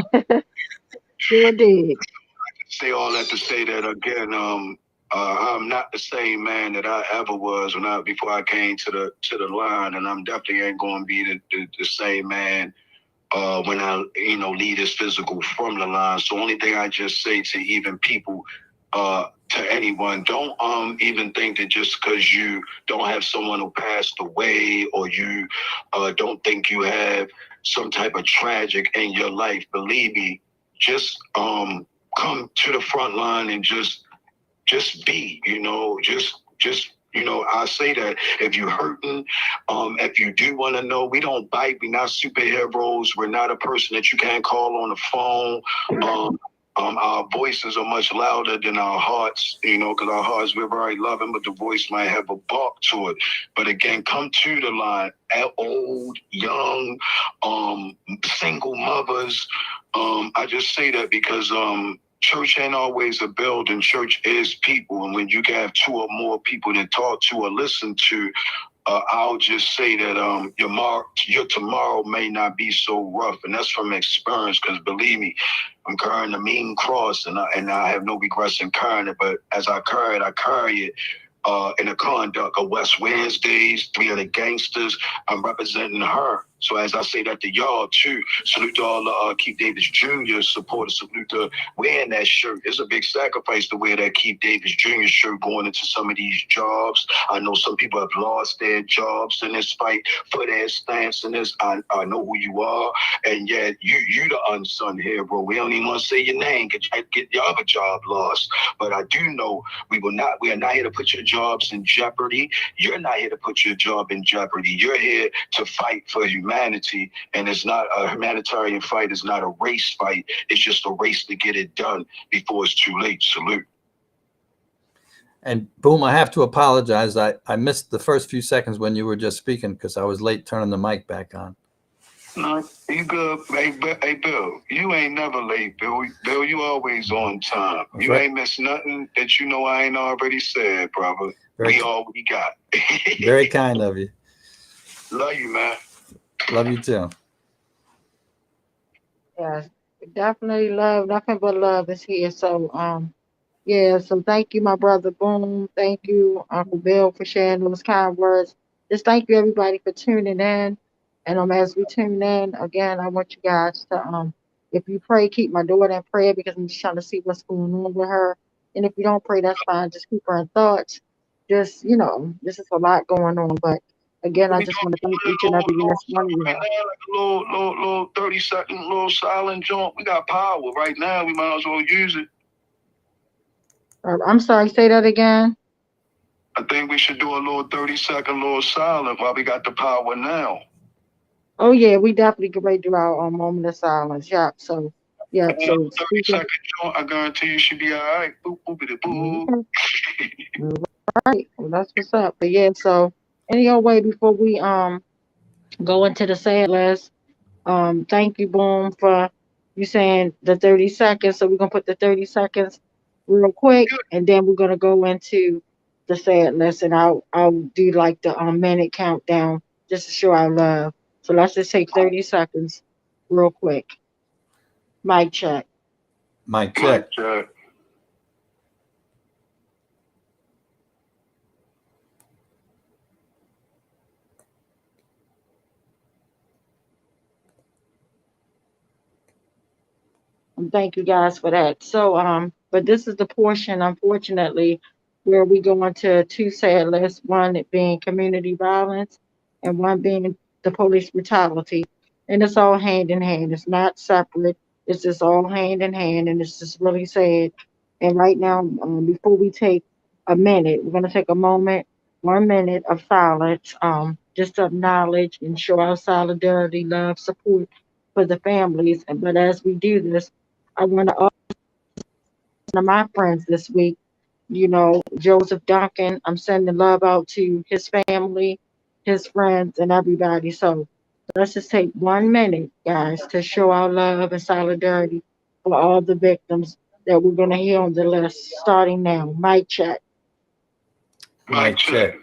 Sure did. Say all that to say that again, I'm not the same man that I ever was before I came to the line, and I'm definitely ain't going to be the same man when I leave this physical from the line. So only thing I just say to even people, to anyone, don't even think that just because you don't have someone who passed away, or you don't think you have some type of tragic in your life, believe me, just come to the front line and just be, I say that if you're hurting, if you do want to know, we don't bite. We're not superheroes. We're not a person that you can't call on the phone. Our voices are much louder than our hearts, because our hearts, we're very loving, but the voice might have a bark to it. But again, come to the line, old, young, single mothers. I just say that because church ain't always a building. Church is people. And when you have 2 or more people to talk to or listen to, I'll just say that your tomorrow may not be so rough. And that's from experience, because believe me, I'm carrying the mean cross, and I have no regrets in carrying it. But as I carry it in the conduct of West Wednesdays, 3 of the gangsters. I'm representing her. So as I say that to y'all too, salute to all the Keith Davis Jr. supporters, salute to wearing that shirt. It's a big sacrifice to wear that Keith Davis Jr. shirt going into some of these jobs. I know some people have lost their jobs in this fight for their stance in this. I know who you are, and yet you the unsung hero. We don't even want to say your name, get your other job lost. But I do know we are not here to put your jobs in jeopardy. You're not here to put your job in jeopardy. You're here to fight for humanity, and it's not a humanitarian fight. It's not a race fight. It's just a race to get it done before it's too late. Salute. And Boom, I have to apologize. I missed the first few seconds when you were just speaking because I was late turning the mic back on. No, you good. Hey, Bill, you ain't never late, Bill. Bill, you always on time. That's You right. ain't missed nothing that you know I ain't already said, brother. Very, We all we got. very kind of you. Love you, man. Love you too. Yes, definitely love. Nothing but love is here. So, yeah. So thank you, my brother Boom. Thank you, Uncle Bill, for sharing those kind words. Just thank you, everybody, for tuning in. And as we tune in again, I want you guys to if you pray, keep my daughter in prayer because I'm just trying to see what's going on with her. And if you don't pray, that's fine. Just keep her in thoughts. Just this is a lot going on. But again, I just want to thank each and every last one of you. Right now, like a little 30-second little silent joint. We got power right now. We might as well use it. I'm sorry, say that again. I think we should do a little 30-second little silent while we got the power now. Oh yeah, we definitely can ready to do our moment of silence. Yeah. So yeah. And So 30-second joint, I guarantee you should be all right. Boop, boopity, boo. Right. Well, that's what's up. But yeah. So any old way before we go into the sad list, thank you, Boom, for you saying the 30 seconds. So we're gonna put the 30 seconds real quick, and then we're gonna go into the sad list, and I'll do like the minute countdown just to show our love. So let's just take 30 seconds real quick. Mic check. Mic check. And thank you guys for that. So, but this is the portion, unfortunately, where we go into two sad lists, one being community violence and one being the police brutality. And it's all hand in hand. It's not separate. It's just all hand in hand, and it's just really sad. And right now, before we take a minute, we're going to take a moment, 1 minute of silence, just to acknowledge and show our solidarity, love, support for the families. But as we do this, I want to also to my friends this week, Joseph Duncan. I'm sending love out to his family, his friends, and everybody. So let's just take 1 minute, guys, to show our love and solidarity for all the victims that we're going to hear on the list starting now. Mic check. Mic check.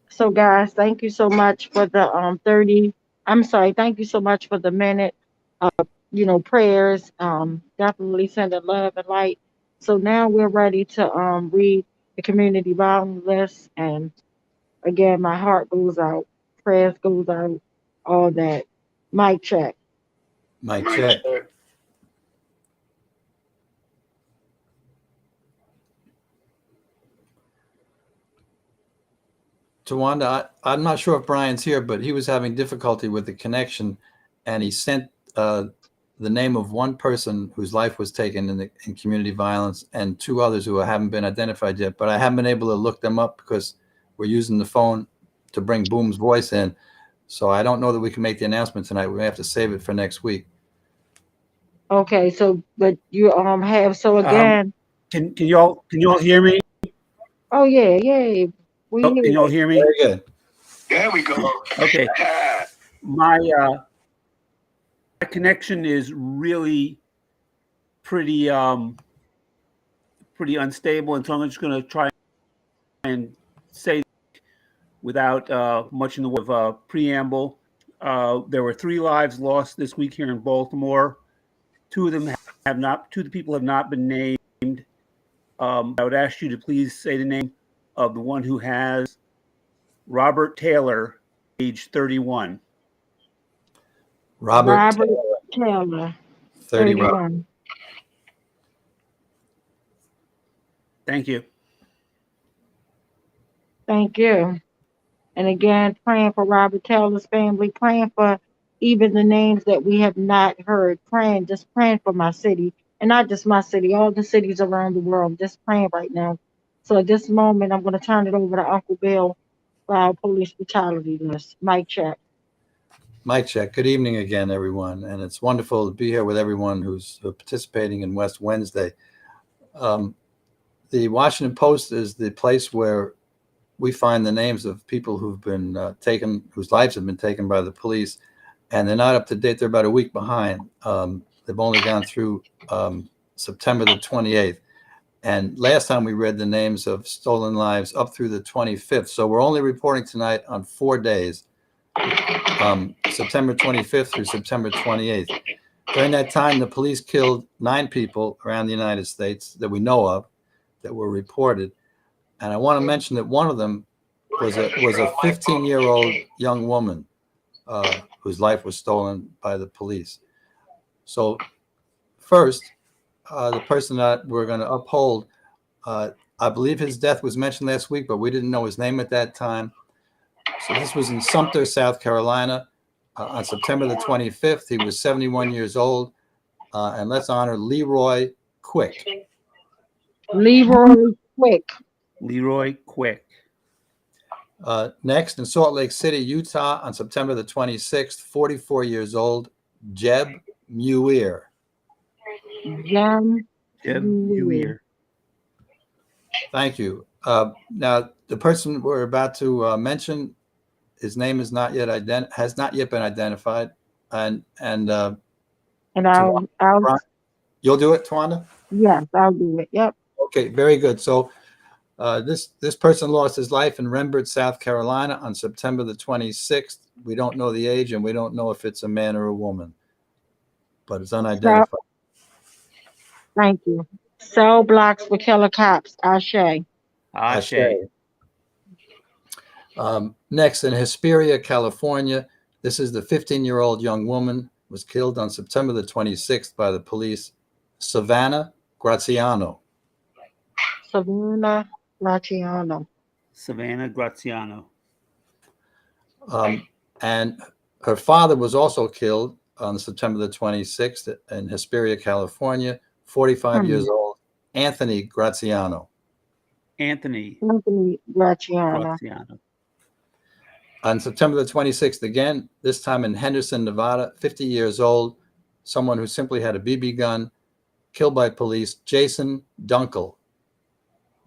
So, guys, thank you so much for the 30. I'm sorry, thank you so much for the minute of prayers. Definitely sending love and light. So now we're ready to read the community violence list. And again, my heart goes out, prayers goes out, all that. Mic check. Mic check. Tawanda, I'm not sure if Brian's here, but he was having difficulty with the connection, and he sent the name of one person whose life was taken in community violence and two others who haven't been identified yet. But I haven't been able to look them up because we're using the phone to bring Boom's voice in. So I don't know that we can make the announcement tonight. We may have to save it for next week. Okay, so but you have so again. Can you all hear me? Oh yeah. Can you all hear me? Very good. There we go. Okay. My connection is really pretty unstable, and so I'm just going to try and say without much in the way of preamble. There were 3 lives lost this week here in Baltimore. 2 of them two of the people have not been named. I would ask you to please say the name of the one who has. Robert Taylor, age 31. Robert Taylor, 31. 31. Thank you. Thank you. And again, praying for Robert Taylor's family, praying for even the names that we have not heard, just praying for my city, and not just my city, all the cities around the world, just praying right now. So at this moment, I'm going to turn it over to Uncle Bill for our police brutality list. Mic check. Mic check. Good evening again, everyone. And it's wonderful to be here with everyone who's participating in West Wednesday. The Washington Post is the place where we find the names of people who've been taken, whose lives have been taken by the police, and they're not up to date. They're about a week behind. They've only gone through September the 28th. And last time we read the names of stolen lives up through the 25th. So we're only reporting tonight on 4 days, September 25th through September 28th. During that time, the police killed 9 people around the United States that we know of, that were reported. And I want to mention that one of them was a 15-year-old young woman whose life was stolen by the police. So first, the person that we're going to uphold, I believe his death was mentioned last week, but we didn't know his name at that time. So this was in Sumter, South Carolina, on September the 25th. He was 71 years old. And let's honor Leroy Quick. Leroy Quick. Leroy Quick. Next, in Salt Lake City, Utah, on September the 26th, 44 years old, Jeb Muir. Jeb Muir. Thank you. Now, the person we're about to mention, his name is has not yet been identified, and I'll you'll do it, Twanda? Yes, I'll do it. Yep. Okay, very good. So this person lost his life in Rembert, South Carolina on September the 26th. We don't know the age, and we don't know if it's a man or a woman, but it's unidentified. Thank you. Cell blocks for killer cops. Ashe. Ashe. Next, in Hesperia, California, this is the 15-year-old young woman was killed on September the 26th by the police. Savannah Graziano. Savannah Graziano. Savannah Graziano. And her father was also killed on September the 26th in Hesperia, California, 45 years old, Anthony Graziano. Anthony Graziano. On September the 26th, again, this time in Henderson, Nevada, 50 years old, someone who simply had a BB gun, killed by police, Jason Dunkel.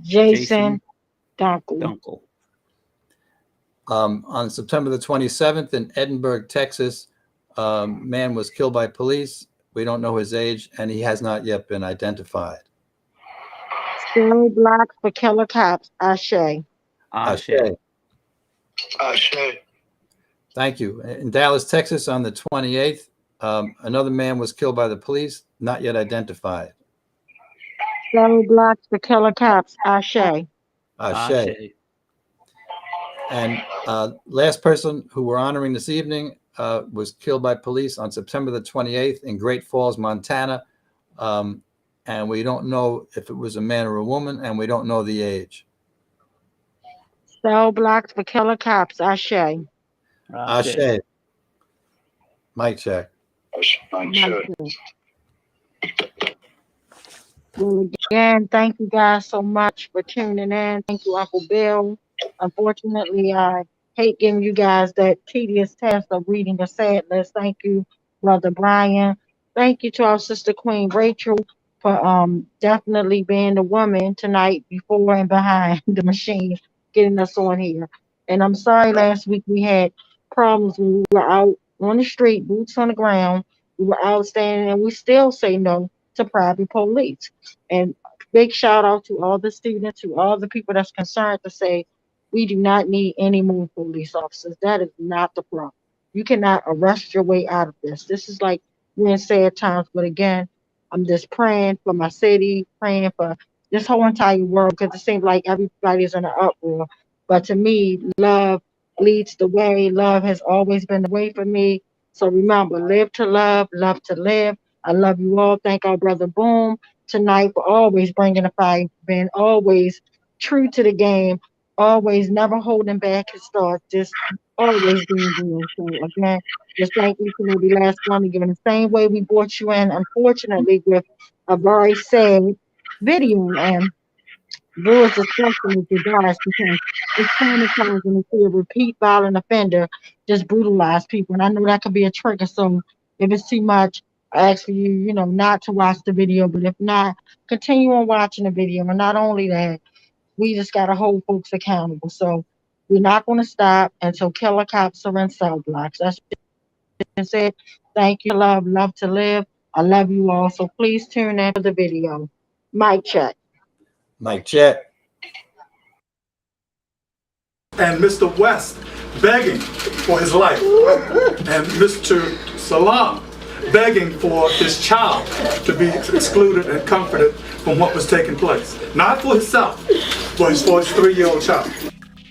Jason Dunkel. On September the 27th in Edinburgh, Texas, man was killed by police. We don't know his age, and he has not yet been identified. Cell blocks for killer cops. Ashe. Ashe. Ashe. Thank you. In Dallas, Texas, on the 28th, another man was killed by the police, not yet identified. Cell blocks for killer cops. Ashe. Ashe. And last person who we're honoring this evening was killed by police on September the 28th in Great Falls, Montana. And we don't know if it was a man or a woman, and we don't know the age. Cell blocks for killer cops. Ashe. Ashe. Mic check. Mic check. Well, again, thank you guys so much for tuning in. Thank you, Uncle Bill. Unfortunately, I hate giving you guys that tedious task of reading the sad list. Thank you, Brother Brian. Thank you to our sister Queen Rachel for definitely being the woman tonight before and behind the machine, getting us on here. And I'm sorry last week we had problems when we were out on the street, boots on the ground. We were out standing, and we still say no to private police. And big shout out to all the students, to all the people that's concerned, to say we do not need any more police officers. That is not the problem. You cannot arrest your way out of this. This is like we're in sad times, but again, I'm just praying for my city, praying for this whole entire world, because it seems like everybody's in an uproar. But to me, love leads the way. Love has always been the way for me. So remember, live to love to live. I love you all. Thank our brother Boom tonight for always bringing the fight, being always true to the game, always never holding back his thoughts, just always being real. So again, just thank each and every last one. We're giving the same way we brought you in, unfortunately, with a very sad video. And viewers discussion with you guys because it's traumatizing to see a repeat violent offender just brutalize people. And I know that could be a trigger. So if it's too much, I ask for you, not to watch the video. But if not, continue on watching the video. And not only that, we just got to hold folks accountable. So we're not going to stop until killer cops are in cell blocks. That's just it. Thank you, love to live. I love you all. So please tune in for the video. Mic check. Mic check. And Mr. West begging for his life. And Mr. Salam begging for his child to be excluded and comforted from what was taking place. Not for himself, but for his 3-year-old child.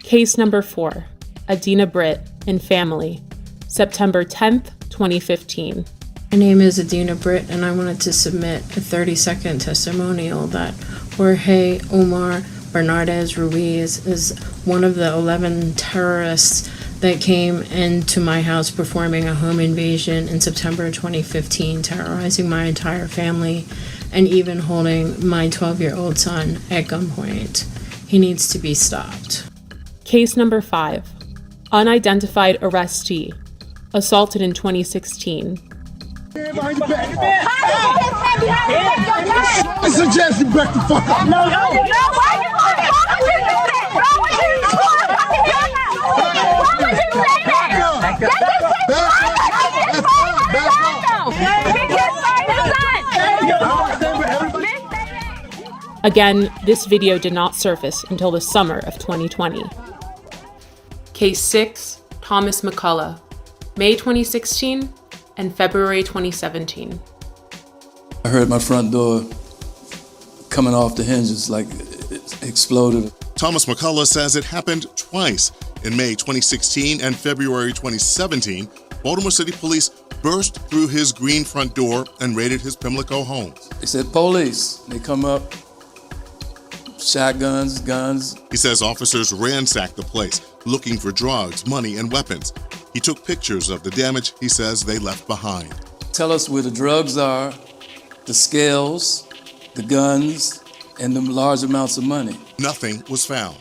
Case number 4, Adina Britt and family, September 10th, 2015. My name is Adina Britt, and I wanted to submit a 30-second testimonial that Jorge Omar Bernardez Ruiz is one of the 11 terrorists that came into my house performing a home invasion in September 2015, terrorizing my entire family and even holding my 12-year-old son at gunpoint. He needs to be stopped. Case number 5, unidentified arrestee, assaulted in 2016. I suggest you back the fuck up. No, why you Again, this video did not surface until the summer of 2020. Case 6, Thomas McCullough, May 2016 and February 2017. I heard my front door coming off the hinges like it exploded. Thomas McCullough says it happened twice. In May 2016 and February 2017, Baltimore City Police burst through his green front door and raided his Pimlico home. They said, police. They come up, shotguns, guns. He says officers ransacked the place, looking for drugs, money, and weapons. He took pictures of the damage he says they left behind. Tell us where the drugs are, the scales, the guns, and the large amounts of money. Nothing was found.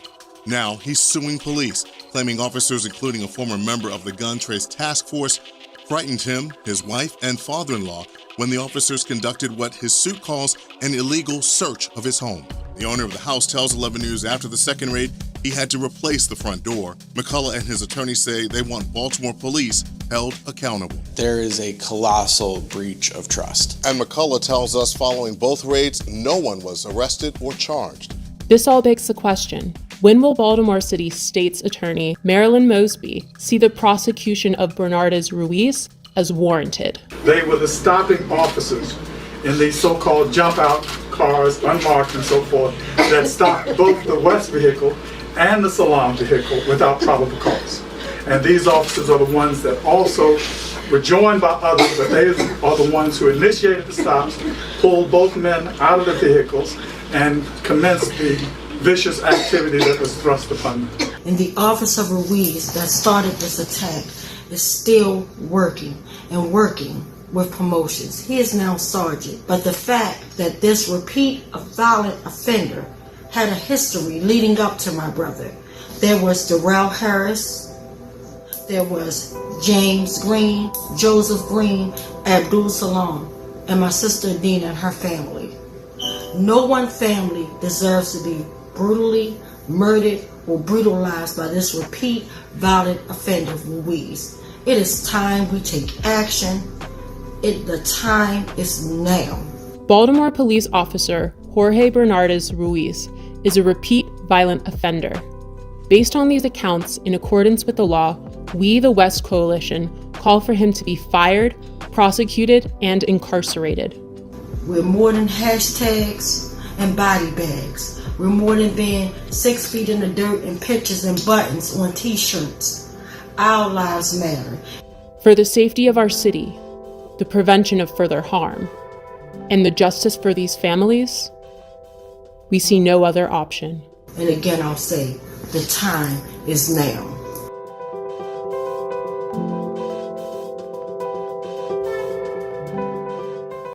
Now he's suing police, claiming officers, including a former member of the Gun Trace Task Force, frightened him, his wife, and father-in-law when the officers conducted what his suit calls an illegal search of his home. The owner of the house tells 11 News after the second raid, he had to replace the front door. McCullough and his attorney say they want Baltimore police held accountable. There is a colossal breach of trust. And McCullough tells us following both raids, no one was arrested or charged. This all begs the question, when will Baltimore City State's Attorney Marilyn Mosby see the prosecution of Bernardez Ruiz as warranted? They were the stopping officers in these so-called jump-out cars, unmarked and so forth, that stopped both the West vehicle and the Salam vehicle without probable cause. And these officers are the ones that also were joined by others, but they are the ones who initiated the stops, pulled both men out of the vehicles, and commenced the vicious activity that was thrust upon them. And the officer Ruiz that started this attack is still working and working with promotions. He is now sergeant. But the fact that this repeat of violent offender had a history leading up to my brother. There was Darrell Harris, there was James Green, Joseph Green, Abdul Salam, and my sister Adina and her family. No one family deserves to be brutally murdered or brutalized by this repeat violent offender Ruiz. It is time we take action. The time is now. Baltimore police officer Jorge Bernardez Ruiz is a repeat violent offender. Based on these accounts, in accordance with the law, we, the West Coalition, call for him to be fired, prosecuted, and incarcerated. We're more than hashtags and body bags. We're more than being 6 feet in the dirt and pictures and buttons on t-shirts. Our lives matter. For the safety of our city, the prevention of further harm, and the justice for these families, we see no other option. And again, I'll say, the time is now.